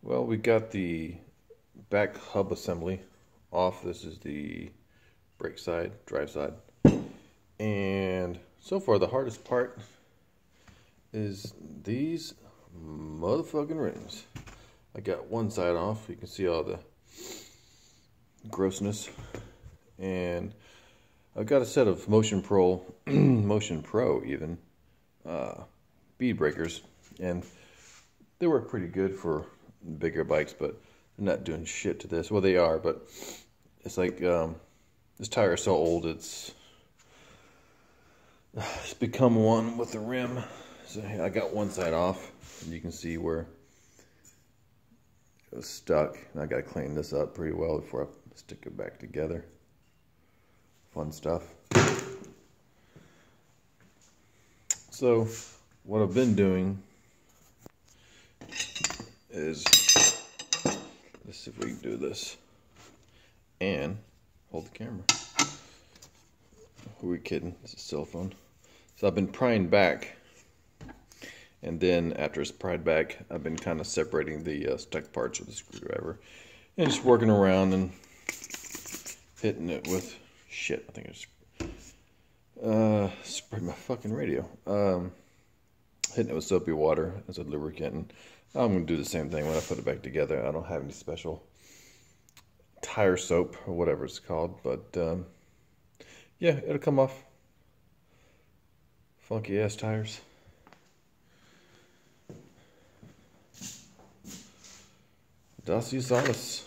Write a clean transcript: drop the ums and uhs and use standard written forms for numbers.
Well, we got the back hub assembly off. This is the brake side, drive side. And so far the hardest part is these motherfucking rims. I got one side off. You can see all the grossness. And I've got a set of Motion Pro even, bead breakers. And they work pretty good for bigger bikes, but they're not doing shit to this. Well, they are, but it's like this tire is so old, it's become one with the rim. So I got one side off, and you can see where it was stuck. And I got to clean this up pretty well before I stick it back together. Fun stuff. So what I've been doing is, let's see if we can do this and hold the camera. Who are we kidding? It's a cell phone. So I've been prying back, and then after it's pried back, I've been kind of separating the stuck parts with the screwdriver and just working around and hitting it with shit. I think I sprayed my fucking radio. Hitting it with soapy water as a lubricant. And I'm going to do the same thing when I put it back together. I don't have any special tire soap or whatever it's called, but yeah, it'll come off. Funky ass tires. Das ist alles.